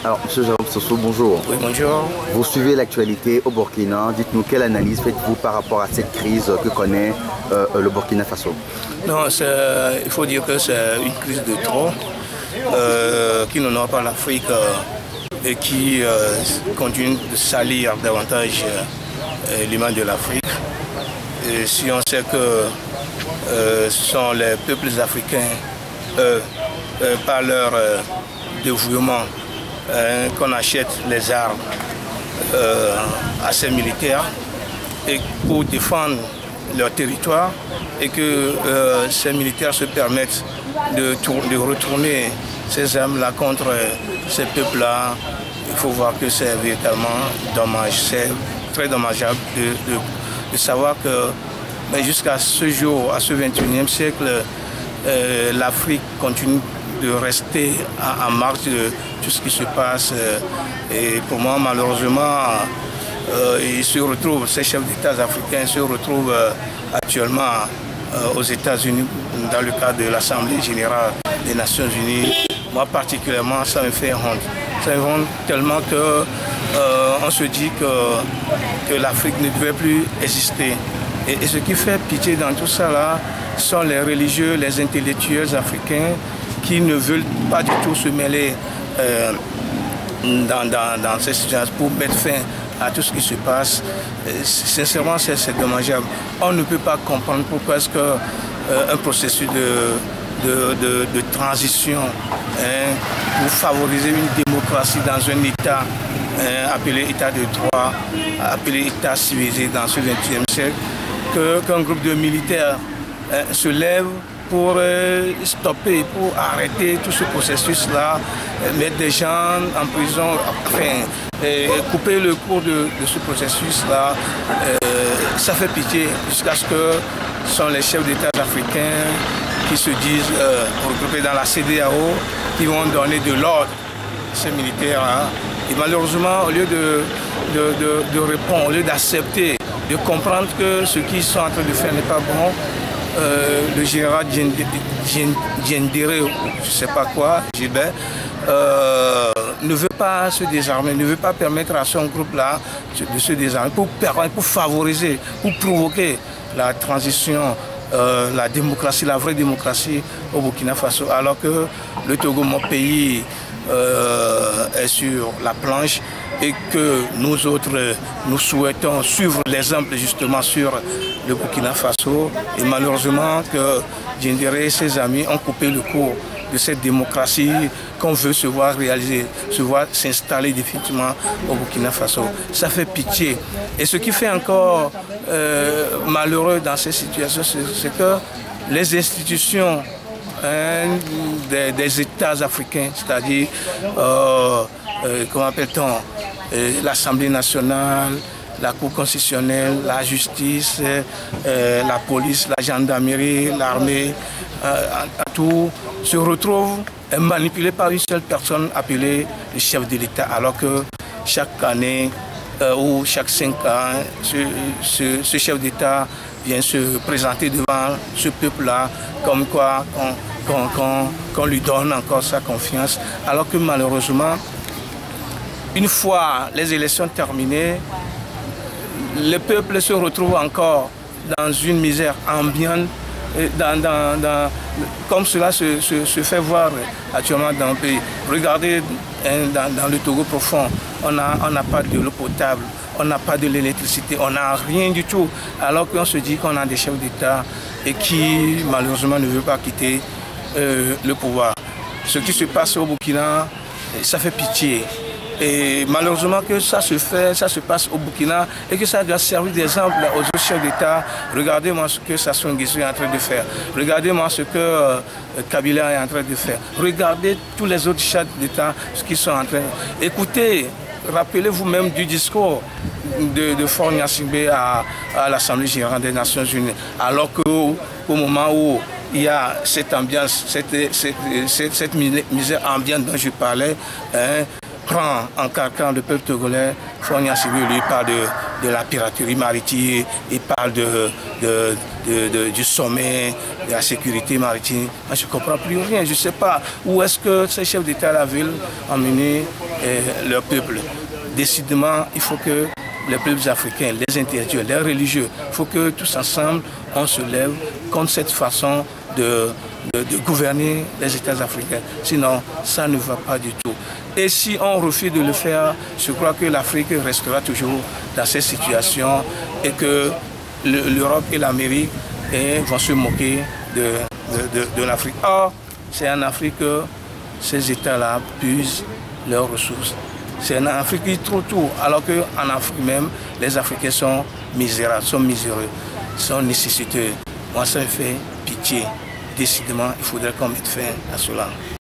Alors, M. Jérôme Soso, bonjour. Oui, bonjour. Vous suivez l'actualité au Burkina. Dites-nous, quelle analyse faites-vous par rapport à cette crise que connaît le Burkina Faso? Non, il faut dire que c'est une crise de trop qui n'honore pas l'Afrique et qui continue de salir davantage l'image de l'Afrique. Et si on sait que ce sont les peuples africains, par leur dévouement, qu'on achète les armes à ces militaires et pour défendre leur territoire et que ces militaires se permettent de retourner ces armes-là contre ces peuples-là. Il faut voir que c'est véritablement dommage. C'est très dommageable de savoir que jusqu'à ce jour, à ce 21e siècle, l'Afrique continue de rester en marge de tout ce qui se passe. Et pour moi, malheureusement, ils se retrouvent, ces chefs d'État africains se retrouvent actuellement aux États-Unis dans le cadre de l'Assemblée générale des Nations unies. Moi particulièrement, ça me fait honte. Ça me fait honte tellement que on se dit que l'Afrique ne devait plus exister. Et ce qui fait pitié dans tout ça là, sont les religieux, les intellectuels africains qui ne veulent pas du tout se mêler dans ces situations pour mettre fin à tout ce qui se passe. Sincèrement, c'est dommageable. On ne peut pas comprendre pourquoi est-ce qu'un processus de transition pour favoriser une démocratie dans un État appelé État de droit, appelé État civilisé dans ce XXe siècle, qu'un groupe de militaires se lève pour stopper, pour arrêter tout ce processus-là, mettre des gens en prison, enfin, couper le cours de ce processus-là. Ça fait pitié jusqu'à ce que ce sont les chefs d'État africains qui se disent regroupés dans la CEDEAO, qui vont donner de l'ordre à ces militaires. Et malheureusement, au lieu de répondre, au lieu d'accepter, de comprendre que ce qu'ils sont en train de faire n'est pas bon, le général Diendéré, je ne sais pas quoi, Gilbert, ne veut pas se désarmer, ne veut pas permettre à son groupe-là de se désarmer pour favoriser, pour provoquer la transition, la démocratie, la vraie démocratie au Burkina Faso, alors que le Togo, mon pays, est sur la planche et que nous autres, nous souhaitons suivre l'exemple justement sur le Burkina Faso. Et malheureusement que Diendéré et ses amis ont coupé le cours de cette démocratie qu'on veut se voir réaliser, se voir s'installer définitivement au Burkina Faso. Ça fait pitié. Et ce qui fait encore malheureux dans ces situations, c'est que les institutions des États africains, c'est-à-dire, comment appelle-t-on, l'Assemblée nationale, la Cour constitutionnelle, la justice, la police, la gendarmerie, l'armée, tout se retrouvent manipulés par une seule personne appelée le chef de l'État, alors que chaque année ou chaque 5 ans, ce chef d'État vient se présenter devant ce peuple-là, comme quoi qu'on lui donne encore sa confiance, alors que malheureusement, une fois les élections terminées, le peuple se retrouve encore dans une misère ambiante, comme cela se fait voir actuellement dans le pays. Regardez dans le Togo profond, on n'a pas de l'eau potable, on n'a pas de l'électricité, on n'a rien du tout, alors qu'on se dit qu'on a des chefs d'État et qui malheureusement ne veulent pas quitter le pouvoir. Ce qui se passe au Burkina, ça fait pitié. Et malheureusement que ça se passe au Burkina et que ça doit servir d'exemple aux autres chefs d'État. Regardez-moi ce que Sassou Nguesso est en train de faire. Regardez-moi ce que Kabila est en train de faire. Regardez tous les autres chefs d'État, ce qu'ils sont en train de... Écoutez, rappelez-vous même du discours de Faure Gnassingbé à l'Assemblée générale des Nations unies. Alors qu'au moment où il y a cette ambiance, cette misère ambiante dont je parlais, prend en carcan le peuple togolais, Faure Gnassingbé lui parle de la piraterie maritime, il parle du sommet, de la sécurité maritime. Moi, je ne comprends plus rien. Je ne sais pas où est-ce que ces chefs d'État veulent emmener leur peuple. Décidément, il faut que les peuples africains, les intellectuels, les religieux, il faut que tous ensemble, on se lève contre cette façon de gouverner les États africains. Sinon, ça ne va pas du tout. Et si on refuse de le faire, je crois que l'Afrique restera toujours dans cette situation et que l'Europe et l'Amérique vont se moquer de l'Afrique. Or, c'est en Afrique que ces États-là puisent leurs ressources. C'est en Afrique qu'ils trouvent tout, alors qu'en Afrique même, les Africains sont misérables, sont miséreux, sont nécessiteux. Moi, ça me fait pitié. Décidément, il faudrait qu'on mette fin à cela.